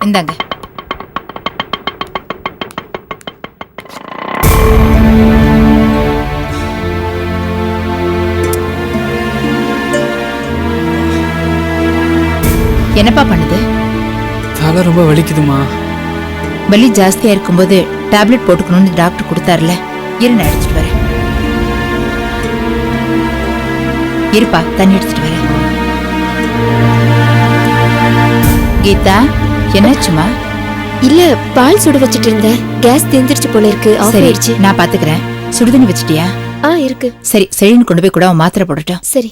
இந்தாங்க. என்னப்பா பண்ணுது? தலை ரொம்ப வலிக்குதுமா. வலி ஜாஸ்தியா இருக்கும்போது டேப்லெட் போட்டுக்கணும்னு டாக்டர் கொடுத்தாருல. இரு, நான் எடுத்துட்டு வரேன். இருப்பா, தண்ணி எடுத்துட்டு வரேன். கீதா, என்னாச்சுமா? இல்ல, பால் சுட வச்சிட்டு இருந்தேன். கேஸ் தீந்துருச்சு போல இருக்கு. ஆஃப் ஆயிடுச்சு. நான் பாத்துக்கிறேன். சுடுதண்ணி வச்சிட்டியா? இருக்கு. சரி, செழின்னு கொண்டு போய் கூட அவன் மாத்திரை போடட்டும். சரி.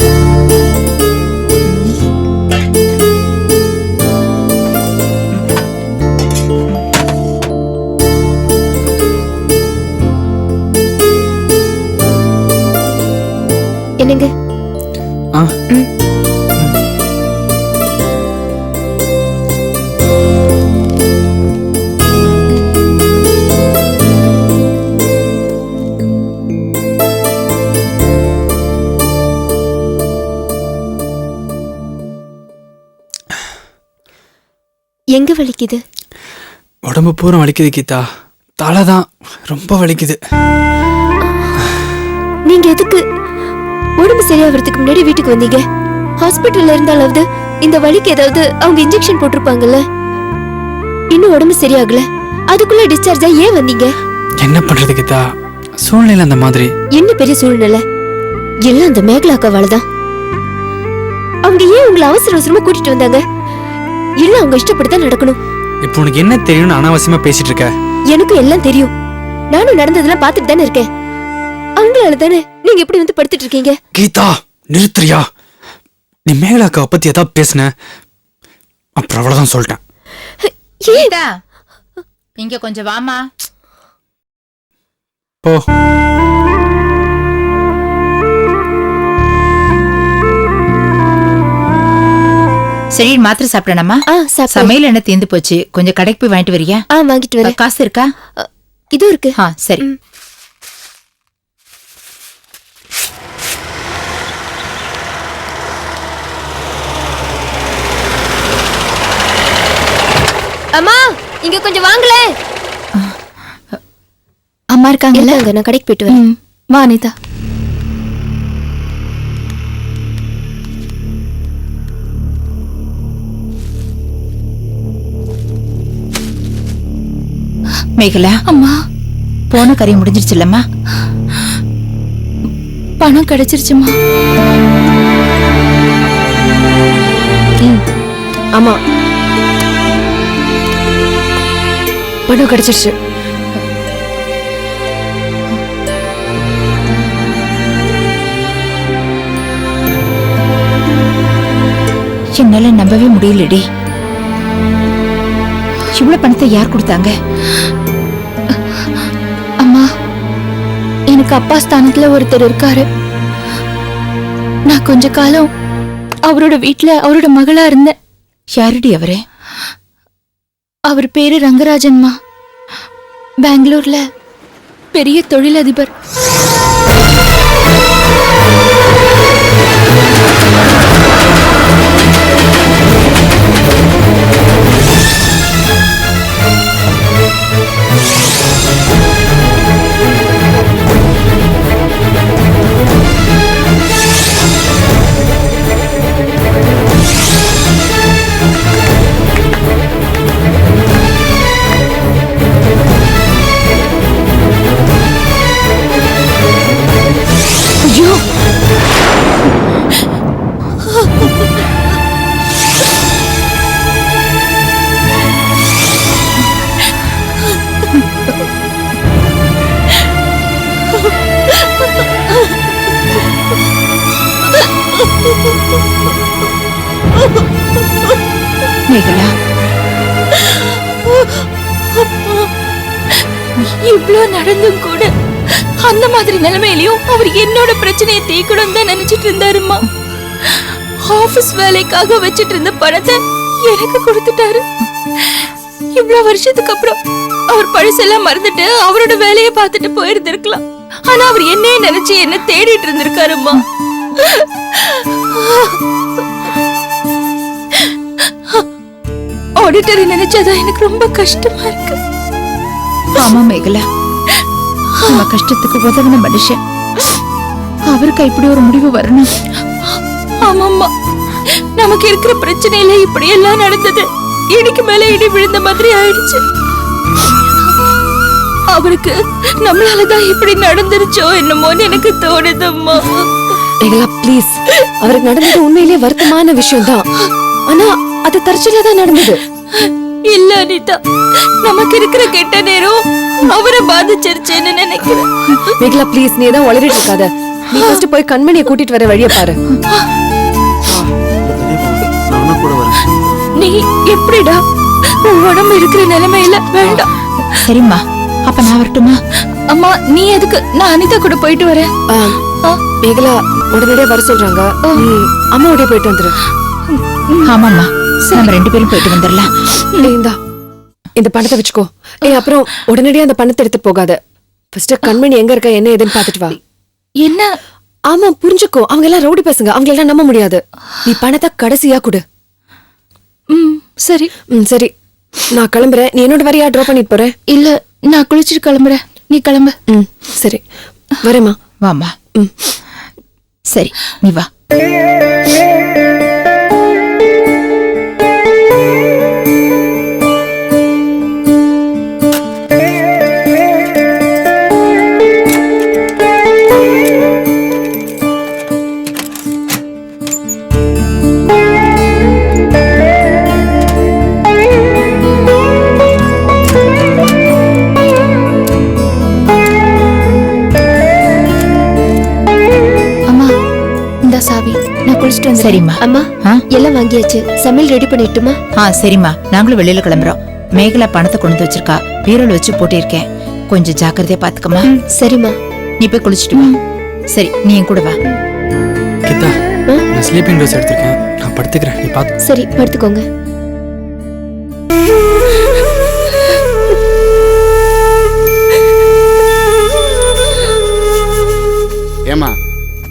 என்னங்க? எங்க வலிக்குது? உடம்பு பூரா வலிக்குது கீதா. தலை தான் ரொம்ப வலிக்குது. நீங்க எதுக்கு உடம்பு சரியாகிறதுக்கு முன்னாடி வீட்டுக்கு வந்தீங்க? ஹாஸ்பிட்டல்ல இருந்தாலாவது இந்த வலிக்கு ஏதாவது அவங்க இன்ஜெக்ஷன் போட்டிருப்பாங்கல்ல. இன்னும் உடம்பு சரியாகல, அதுக்குள்ள டிஸ்சார்ஜா ஏன் வந்தீங்க? என்ன பண்றது கீதா, சூழ்நிலை அந்த மாதிரி. என்ன பெரிய சூழ்நிலை? எல்லாம் அந்த மேகலா அக்காவாலதான். அவங்க ஏன் உங்களை அவசர அவசரமா கூட்டிட்டு வந்தாங்க? இல்ல, அவங்க இஷ்டப்படிதான் நடக்கணும். இப்போ உனக்கு என்ன தெரியும்னு அனாவசியமா பேசிட்டு இருக்க? எனக்கு எல்லாம் தெரியும். நானும் நடந்ததெல்லாம் பாத்துட்டு தானே இருக்கேன். அவங்களால தானே நீங்க எப்படி வந்து படுத்துட்டு இருக்கீங்க. கீதா, நிறுத்துறியா? நீ மேகலாக்காவை பத்தி ஏதாவது பேசுன அப்புறம் அவ்வளவுதான் சொல்லிட்டேன். கீதா, இங்க கொஞ்சம் வாமா. போ. சரி, மாத்திரை சாப்பிடணுமா? சமையல் என்ன தீர்ந்து போச்சு. கொஞ்சம் கடைக்கு போய் வாங்கிட்டு வரியா? வாங்கிட்டு வரேன். காசு இருக்கா? இது இருக்கு. சரி. அம்மா, இங்க கொஞ்சம் வாங்களே. அம்மா இருக்காங்கல்ல? நான் கடைக்கு போயிட்டு வரேன். வா அனிதா. மேகலா, அம்மா, போன காரியம் முடிஞ்சிருச்சு இல்லம்மா? பணம் கிடைச்சிருச்சுமா? ஆமா, பணம் கிடைச்சிருச்சு. என்னால நம்பவே முடியலடி. இவ்வளவு பணத்தை யார் கொடுத்தாங்க? அம்மா, எனக்கு அப்பா ஸ்தானத்துல ஒருத்தர் இருக்காரு. நான் கொஞ்ச காலம் அவரோட வீட்டுல அவரோட மகளா இருந்தேன். யாருடி அவரே? அவர் பேரு ரங்கராஜன்மா. பெங்களூர்ல பெரிய தொழிலதிபர். மேகலா, இவ்ளோ நடந்தும் கூட அந்த மாதிரி நிலைமையிலயும் அவர் என்னோட பிரச்சனையை தீக்கணும் தான் நினைச்சிட்டு இருந்தாருமா. ஆபீஸ் வேலைக்காக வச்சிட்டு இருந்த பணத்தை எனக்கு கொடுத்துட்டாரு. இவ்வளவு வருஷத்துக்கு அப்புறம் அவர் பழசெல்லாம் மறந்துட்டு அவரோட வேலையை பார்த்துட்டு போயிருந்திருக்கலாம். ஆனா அவர் என்னையே நினைச்சு என்ன தேடிட்டு இருந்திருக்காருமா. ஆடிட்டரை நினைச்சாதான் எனக்கு ரொம்ப கஷ்டமா இருக்கு. ஆமா மேகலா, நம்ம கஷ்டத்துக்கு உதவின மனுஷன் அவருக்கு இப்படி ஒரு முடிவு வரணும். ஆமாம்மா, நமக்கு இருக்கிற பிரச்சனையில இப்படி எல்லாம் நடந்தது இடிக்கு மேல இடி விழுந்த மாதிரி ஆயிடுச்சு. அவருக்கு நம்மளாலதான் இப்படி நடந்துருச்சோ என்னமோன்னு எனக்கு தோணுதம்மா. மேகலா ப்ளீஸ், அவருக்கு நடந்தது உண்மையிலேயே வருத்தமான விஷயம் தான். ஆனா அது தற்செயலா தான் நடந்தது. இல்ல அனிதா, நமக்கு இருக்கிற கெட்ட நேரம் அவரை பாதிச்சிருச்சேன்னு நினைக்கிறேன். மேகலா ப்ளீஸ், நீ தான் உளறிட்டு இருக்காத. நீ ஃபர்ஸ்ட் போய் கண்மணியை கூட்டிட்டு வர வழிய பாரு. நானும் கூட வரேன். நீ எப்படிடா உன் உடம்பு இருக்கிற நிலைமையில? வேண்டாம். சரிம்மா, அப்ப நான் வரட்டுமா? அம்மா நீ எதுக்கு? நான் அனிதா கூட போயிட்டு வரேன். மேகலா உடனடியே வர சொல்றாங்க. நீ அம்மாவோடய போயிட்டு வந்துரு. ஆமாம்மா, நம்ம 2 பேரும் போயிட்டு வந்துடலாம். இந்தா இந்த பணத்தை வச்சுக்கோ. அப்புறம் உடனடியா அந்த பணத்தை எடுத்து போகாத. ஃபர்ஸ்ட் கண்மணி எங்க இருக்கா என்ன ஏதுன்னு பாத்துட்டு வா. என்ன? ஆமா புரிஞ்சுக்கோ, அவங்க எல்லாம் ரவுடி பசங்க, அவங்க எல்லாம் நம்ப முடியாது. நீ பணத்தை கடைசியா கொடு. சரி. சரி, நான் கிளம்புறேன். நீ என்னோட வரையா டிராப் பண்ணிட்டு போறேன்? இல்ல, நான் குளிச்சுட்டு கிளம்புறேன், நீ கிளம்பு. சரி, வரேம்மா. வாமா. சரி, நீ வா. சாவி, நான் குளிச்சுட்டு வந்து. சரிம்மா. அம்மா ஆ? எல்லாம் வாங்கியாச்சு. சமையல் ரெடி பண்ணிட்டுமா? சரிம்மா, நாங்களும் வெளியில கிளம்புறோம். மேகலா பணத்தை கொண்டு வச்சிருக்கா, பீரோல வச்சு போட்டிருக்கேன். கொஞ்சம் ஜாக்கிரதையா பாத்துக்கமா. சரிம்மா. நீ போய் குளிச்சுட்டு வா. சரி, நீ என் கூட வா. கீதா, நான் ஸ்லீப்பிங் ட்ரெஸ் எடுத்திருக்கேன், நான் படுத்துக்கிறேன், நீ பாத்து. சரி, படுத்துக்கோங்க. ஏமா,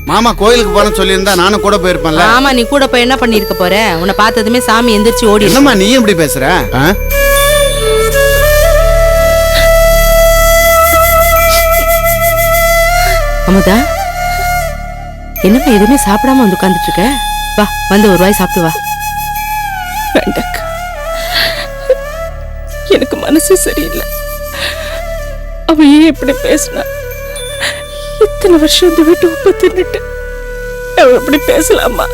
மாமா கோயிலுக்கு போறேன்னு சொல்லியிருந்தா நானும் கூட போயிருப்பேன்ல. ஆமா, நீ கூட போய் என்ன பண்ணிருக்க போற? உன்னை பார்த்ததுமே சாமி எந்திரிச்சு ஓடி. என்னம்மா நீ எப்படி பேசுற? அமுதா, என்னம்மா எதுவுமே சாப்பிடாம வந்து உட்கார்ந்துட்டு இருக்க? வா, வந்து ஒரு வாய் சாப்பிட்டு வா. வேண்டாக்கா, எனக்கு மனசு சரியில்லை. அவ ஏன் இப்படி பேசினா? இத்தனை வருஷம் இந்த வீட்டு உப்பு தின்னுட்டு அவ இப்படி பேசலாமா?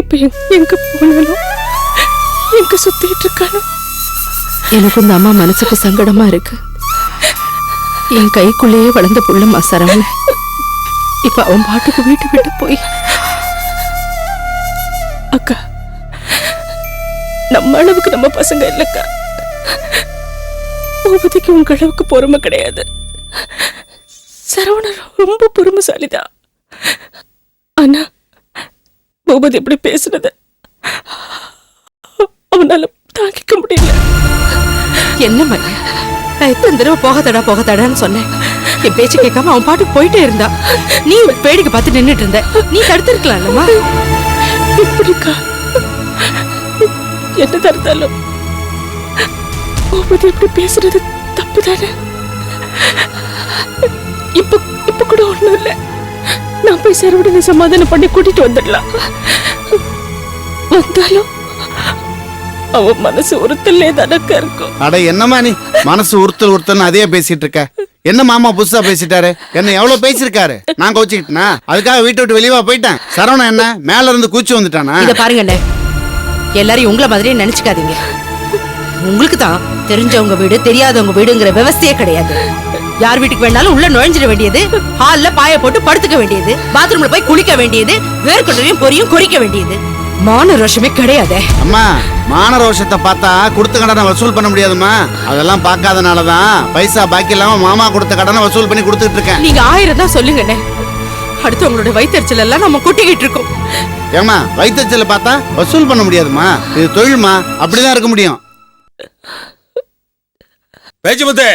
இப்ப எங்க போனாலும் எங்க சுத்திட்டு இருக்கானோ? எனக்கு இந்த அம்மா மனசுக்கு சங்கடமா இருக்கு. என் கைக்குள்ளேயே வளர்ந்த புள்ளம்மா சரவண இப்ப அவன் பாட்டுக்கு வீட்டு விட்டு போய். அக்கா, நம்ம அளவுக்கு நம்ம பசங்க இல்லக்கா. பூபதிக்கு உங்க அளவுக்கு பொறுமை கிடையாது. சரவணன் ரொம்ப பொறுமைசாலிதான். ஆனா பூபதி எப்படி பேசுனது அவனால தாங்கிக்க முடியல. என்ன மாதிரி நான் எத்தனை தடவை போகத்தடான்னு சொன்னேன். என் பேச்சு கேட்காம அவன் பாட்டுக்கு போயிட்டே இருந்தா. நீ வேடிக்கை பார்த்து நின்னுட்டு இருந்த. நீ தடுத்திருக்கலாம் இல்லம்மா? இப்படிக்கா என்ன தடுத்தாலும் பூபதி எப்படி பேசுறது தப்புதானே? இப்ப கூட ஒண்ணும் இல்ல. நான் போய் சரவணனை சமாதானம் பண்ணி கூட்டிட்டு வந்துடலாம். வந்தாலும் அவ மனசு உறுத்தலே தானக்கா இருக்கும். அட என்னம்மா நீ மனசு உறுத்தல் அதே பேசிட்டு இருக்க? என்ன மாமா புதுசா பேசிட்டாரு? என்ன எவ்வளவு பேசிருக்காரு? நான் கோச்சிக்கிட்டேனா? அதுக்காக வீட்டை விட்டு வெளியவா போயிட்டேன்? சரவணன் என்ன மேல இருந்து கூச்சி வந்துட்டானா? இத பாருங்க, எல்லாரையும் உங்களை மாதிரியே நினைச்சுக்காதீங்க. உங்களுக்கு தான் தெரிஞ்சவங்க வீடு தெரியாதவங்க வீடுங்கிற விவசாயே கிடையாது. யார் வீட்டுக்கு வேணாலும் உள்ள நுழைஞ்சிட வேண்டியது, ஹால்ல பாய போட்டு படுத்துக்க வேண்டியது, பாத்ரூம்ல போய் குளிக்க வேண்டியது, வேர்க்கடலையும் பொரியும் குறிக்க வேண்டியது. மான ரோஷமே கிடையாதே. அம்மா, மான ரோஷத்தை பார்த்தா கொடுத்த கடனை வசூல் பண்ண முடியாதுமா. அதெல்லாம் பார்க்காதனாலதான் பைசா பாக்கி இல்லாம மாமா கொடுத்த கடனை வசூல் பண்ணி கொடுத்துட்டு இருக்கேன். நீங்க 1000 தான் சொல்லுங்கண்ணே, அடுத்தவங்களோட வயிற்றுச்சல் எல்லாம் நம்ம கொட்டிக்கிட்டு இருக்கோம். ஏமா, வயிற்றுச்சல பார்த்தா வசூல் பண்ண முடியாதுமா. இது தொழில்மா, அப்படிதான் இருக்க முடியும். பேச்சுமுத்து,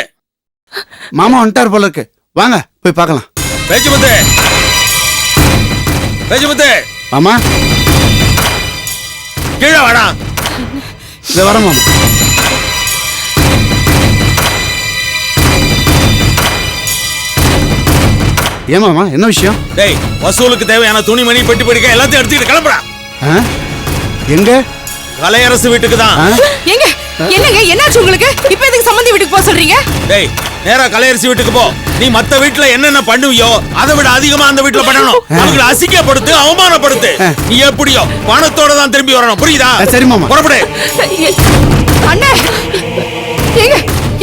மாமா வந்துட்டார் போல இருக்கு, வாங்க போய் பார்க்கலாம். பேச்சுமுத்து, பேச்சுமுத்து, மாமா கீழே வாடா. இதை வர மாமா. ஏமாமா என்ன விஷயம்? டேய் வசூலுக்கு தேவையான துணிமணி பெட்டி படிக்க எல்லாத்தையும் எடுத்துக்கிட்டு கிளம்புறா. ஆ? எங்க? கலையரசு வீட்டுக்கு தான். ஆ? எங்க என்னங்க என்னாச்சு உங்களுக்கு? இப்ப எதுக்கு சம்பந்தி வீட்டுக்கு போக சொல்றீங்க? டேய் நேரா கலையரசு வீட்டுக்கு போ. நீ மத்த வீட்டுல என்னென்ன பண்ணுவியோ அதை விட அதிகமா அந்த வீட்டுல பண்ணணும். அவங்களை அசிங்கப்படுத்து, அவமானப்படுத்து. நீ எப்படியோ பணத்தோட தான் திரும்பி வரணும், புரியுதா? சரி மாமா. புறப்படு. அண்ணே எங்க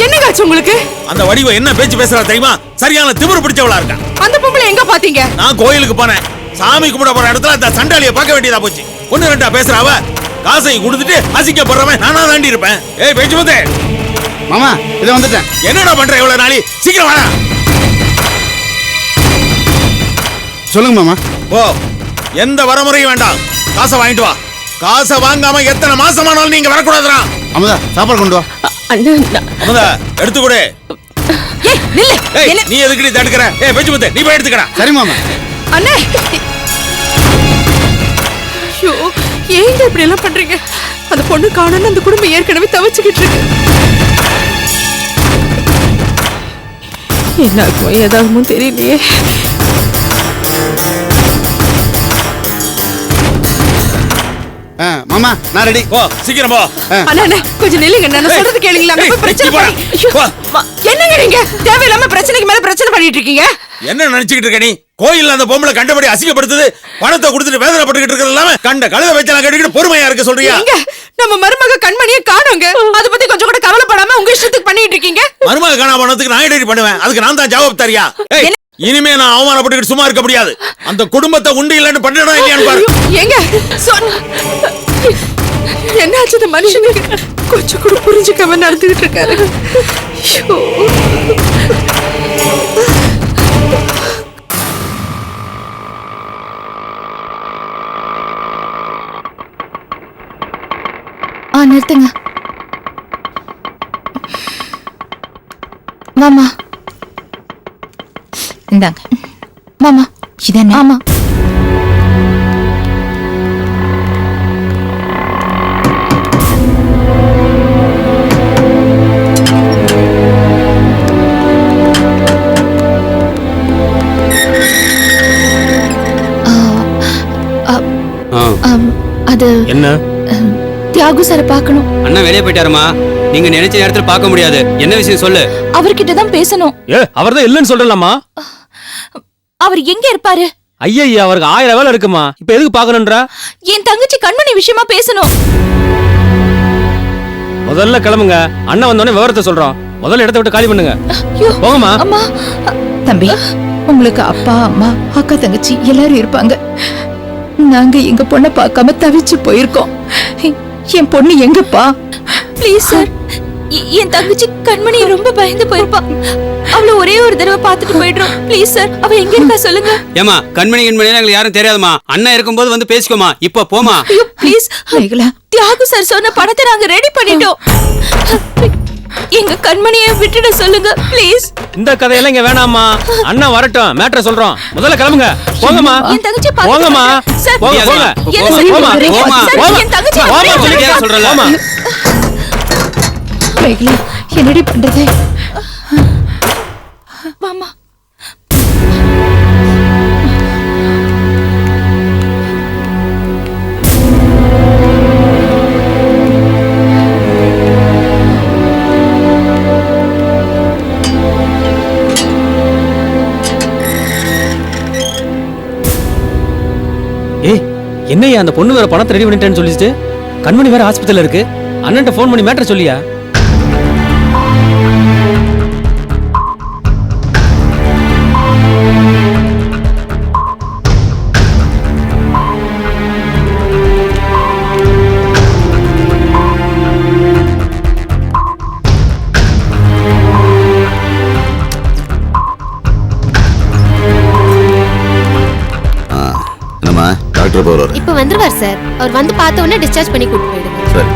என்னங்க ஆச்சு உங்களுக்கு? அந்த வடிவ என்ன பேச்சு பேசுறா தெரியுமா? சரியான திமிரு பிடிச்சவளா இருக்கா. அந்த பொம்பளை எங்க பாத்தீங்க? நான் கோயிலுக்கு போனேன். சாமி கும்பிட போற இடத்துல அந்த சண்டாளியை பார்க்க வேண்டியதா போச்சு. ஒண்ணு ரெண்டா பேசுறாவ. காசை கொடுத்துட்டு அசிக்கப்படுறவன் நானா தாண்டி இருப்பேன். ஏய் பேச்சு வந்து மாமா இதை வந்துட்டேன். என்னடா பண்ற இவ்வளவு நாளி? சீக்கிரம் வாடா. சொல்லுங்க மாமா. ஓ எந்த வரமுறையும் வேண்டாம். காசை வாங்கிட்டு வா. காசை வாங்காம எத்தனை மாசமானாலும் நீங்க வரக்கூடாதுடா. அமுதா சாப்பாடு கொண்டு வா. அமுதா எடுத்து கொடு. ஏய் நில்லு. ஏய் என்ன நீ எதுக்கு தடுக்கற? ஏய் பேச்சு வந்து நீ போய் எடுத்துக்கடா. சரி மாமா. அண்ணே ஐயோ ஏங்க இப்படி எல்லாம் பண்றீங்க? அந்த பொண்ணு காணோன்னு அந்த குடும்பம் ஏற்கனவே தவிச்சுக்கிட்டு இருக்கு. என்னாக்கும் ஏதாவதும் தெரியலையே. மாமா நான் ரெடி. ஓ சீக்கிரம் போ. அண்ணா அண்ணா கொஞ்சம் நில்லுங்க. நான் சொல்றது கேளுங்களா? அங்க போய் பிரச்சனை பண்ணி ஐயோ, என்னங்க நீங்க தேவையில்லாம பிரச்சனைக்கு மேல பிரச்சனை பண்ணிட்டு இருக்கீங்க. என்ன நினைச்சுக்கிட்டு இருக்க நீ? கோயில்ல அந்த பொம்பளை கண்டபடி அசிங்கப்படுத்துது. பணத்தை கொடுத்துட்டு வேதனைப்பட்டுக்கிட்டு இருக்கிறது இல்லாம கண்ட கழுத வச்சலாம் கேட்டுக்கிட்டு பொறுமையா இருக்க சொல்றியா? எங்க நம்ம மருமக கண்மணியை காணோங்க. அத பத்தி கொஞ்சம் கூட கவலைப்படாம உங்க இஷ்டத்துக்கு பண்ணிட்டு இருக்கீங்க. மருமக காணா போனதுக்கு நான் ஐடென்டி பண்ணுவேன். அதுக்கு நான் தான் ஜவாப் தரியா? ஏய் இனிமே நான் அவமானப்பட்டுக்கிட்டு சும்மா இருக்க முடியாது. அந்த குடும்பத்தை உண்டு இல்லன்னு பண்ணணும் இல்லையான்னு பாரு. எங்க என்னாச்சு இந்த மனுஷனுக்கு? கொஞ்சம் கூட புரிஞ்சுக்காம நடந்துகிட்டு இருக்காரு. ஐயோ. நிறுத்துங்க மாமா. இந்தாங்க. மாமா இதானே? ஆமா. அது என்ன தியாகு சார் பார்க்கணும். அண்ணா வெளியே போயிட்டாருமா. நீங்க நினைச்ச நேரத்துல பார்க்க முடியாது. என்ன விஷயம் சொல்லு. அவர்கிட்ட தான் பேசணும். அவர்தான் இல்லன்னு சொல்லலாமா? அவர் எங்க இருப்பாரு? ஐயா அவருக்கு 1000 வேலை இருக்குமா. இப்ப எதுக்கு பாக்கணும்ன்றா? என் தங்கச்சி கண்மணி விஷயமா பேசணும். முதல்ல கிளம்புங்க. அண்ணா வந்தோடனே விவரத்தை சொல்றோம். முதல்ல இடத்தை விட்டு காலி பண்ணுங்க. போங்கம்மா. அம்மா தம்பி, உங்களுக்கு அப்பா அம்மா அக்கா தங்கச்சி எல்லாரும் இருப்பாங்க. நாங்க எங்க பொண்ணை பார்க்காம தவிச்சு போயிருக்கோம். என் பொண்ணு எங்கப்பா? ப்ளீஸ் சார், என் தங்கச்சி கண்மணி ரொம்ப பயந்து போயிருப்பா. அவளை ஒரே ஒரு தடவை பார்த்துட்டு போயிடுறோம். ப்ளீஸ் சார், அவ எங்க இருக்கா சொல்லுங்க. ஏமா கண்மணி எங்களுக்கு யாரும் தெரியாதுமா. அண்ணா இருக்கும்போது வந்து பேசிக்கோமா. இப்ப போமா. ஐயோ ப்ளீஸ். மேகலா, தியாகு சார் சொன்ன பணத்தை நாங்க ரெடி பண்ணிட்டோம். எங்க கண்மணியை விட்டுட சொல்லுங்க ப்ளீஸ். இந்த கதையெல்லாம் இங்க வேணாமா. அண்ணா வரட்டும், மேட்டரை சொல்றோம். முதல்ல கிளம்புங்க. போங்கம்மா. என் தங்கச்சி போங்கம்மா. போங்க போங்க. போமா போமா. என் தங்கச்சி போமா சொல்லிட்டே சொல்றல. மேகலா, என்னடி பண்றது? மாமா ஏய் என்னையா அந்த பொண்ணு வேற பணத்தை ரெடி பண்ணிட்டேன்னு சொல்லிட்டு கண்மணி வேற ஹாஸ்பிட்டல்ல இருக்கு. அண்ணன்ட்ட ஃபோன் பண்ணி மேட்டர் சொல்லியா? டாக்டர் போறாரு. இப்ப வந்துருவார் சார். அவர் வந்து பார்த்த உடனே டிஸ்சார்ஜ் பண்ணி கூட்டிட்டு போயிடுங்க. சரி.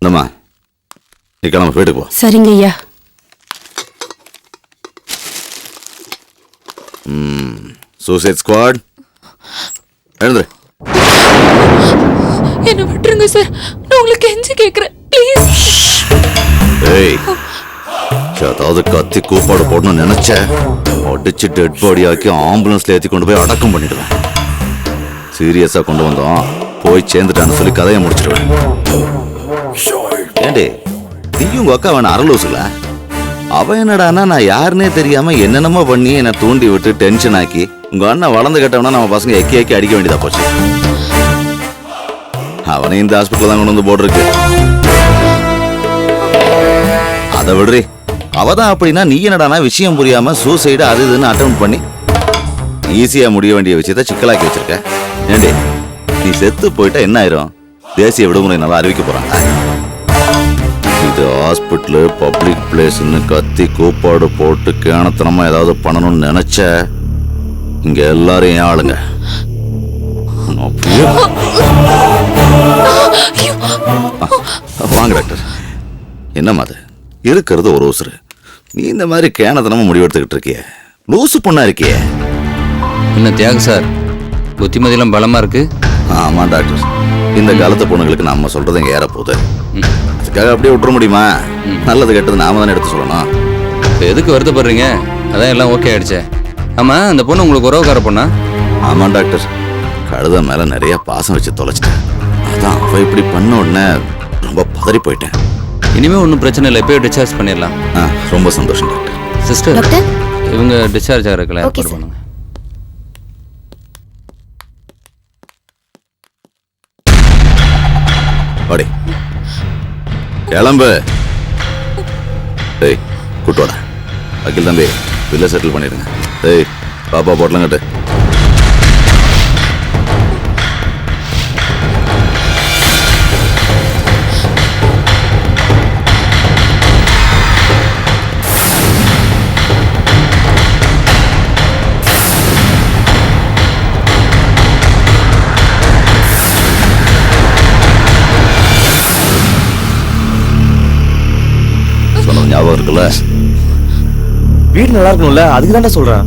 இந்தம்மா நீ கிளம்ப வீட்டுக்கு போ. சரிங்க ஐயா. சூசைட் ஸ்குவாட் எழுந்துரு. என்ன விட்டுருங்க சார், நான் உங்களுக்கு கெஞ்சி கேக்குறேன் ப்ளீஸ். ஏய், ஏதாவது கத்தி கூப்பாடு போடணும்னு நினைச்ச அடிச்சு டெட் பாடி ஆக்கி ஆம்புலன்ஸ்ல ஏத்தி கொண்டு போய் அடக்கம் பண்ணிடுவேன். சீரியஸா கொண்டு வந்தோம், போய் சேர்ந்துட்டான்னு சொல்லி கதையை முடிச்சிடுவேன். ஏண்டி, நீயும் உங்க அக்கா வேணா அரலூசுல? அவ என்னடானா நான் யாருன்னே தெரியாம என்னென்னமோ பண்ணி என்னை தூண்டி விட்டு டென்ஷன் ஆக்கி உங்க அண்ணன் வளர்ந்து கட்டவனா நம்ம பசங்க எக்கி எக்கி அடிக்க வேண்டியதா போச்சு. அவனை இந்த ஹாஸ்பிட்டல் தான் கொண்டு வந்து போட்டிருக்கு. அதை விடுறி, அவதான் அப்படின்னா நீ என்னடானா விஷயம் புரியாம சூசைடு அது இதுன்னு அட்டம் பண்ணி ஈஸியா முடிய வேண்டிய விஷயத்த சிக்கலாக்கி வச்சிருக்க. ஏண்டி, நீ செத்து போயிட்டா என்ன ஆயிரும்? தேசிய விடுமுறை நல்லா அறிவிக்க போறாங்க. இது ஹாஸ்பிட்டலு பப்ளிக் பிளேஸ்ன்னு கத்தி கூப்பாடு போட்டு கேணத்தனமா ஏதாவது பண்ணணும்னு நினைச்ச இங்க எல்லாரும் ஏன் ஆளுங்க. வாங்க டாக்டர். என்னம்மா அது, இருக்கிறது ஒரு உசுறு, நீ இந்த மாதிரி கேணத்தனமா முடிவெடுத்துக்கிட்டு இருக்கிய, லூசு பொண்ணா இருக்கிய. என்ன தியாக சார், புத்திமதியெல்லாம் பலமா இருக்கு. ஆமா டாக்டர், இந்த காலத்து பொண்ணுங்களுக்கு நம்ம சொல்றது இங்க ஏற போகுது. அதுக்காக அப்படியே விட்டுற முடியுமா? நல்லது கெட்டது நாம தானே எடுத்து சொல்லணும். இப்போ எதுக்கு வருத்தப்படுறீங்க? அதான் எல்லாம் ஓகே ஆயிடுச்சே. ஆமா, அந்த பொண்ணு உங்களுக்கு உறவுக்கார பொண்ணா? ஆமா டாக்டர், கழுத மேல நிறைய பாசம் வச்சு தொலைச்சிட்டேன். அதான் அவ இப்படி பண்ண உடனே ரொம்ப பதறி போயிட்டேன். இனிமே ஒன்றும் பிரச்சனை இல்லை, எப்பயோ டிஸ்சார்ஜ் பண்ணிடலாம். ரொம்ப சந்தோஷம் டாக்டர். சிஸ்டர், டாக்டர் இவங்க டிஸ்சார்ஜ் ஆகிறதுல Okay, ஏற்பாடு sir. பண்ணுங்க. வாடி, கிளம்பு. டேய், கூட்டோட வக்கீல் தம்பி, பில்லை செட்டில் பண்ணிடுங்க. டேய், பாப்பா போட்டலாம் கட்டு. சொன்னது ஞாபகம் இருக்குல்ல? வீடு நல்லா இருக்கணும்ல, அதுக்கு தான்டா சொல்றேன்.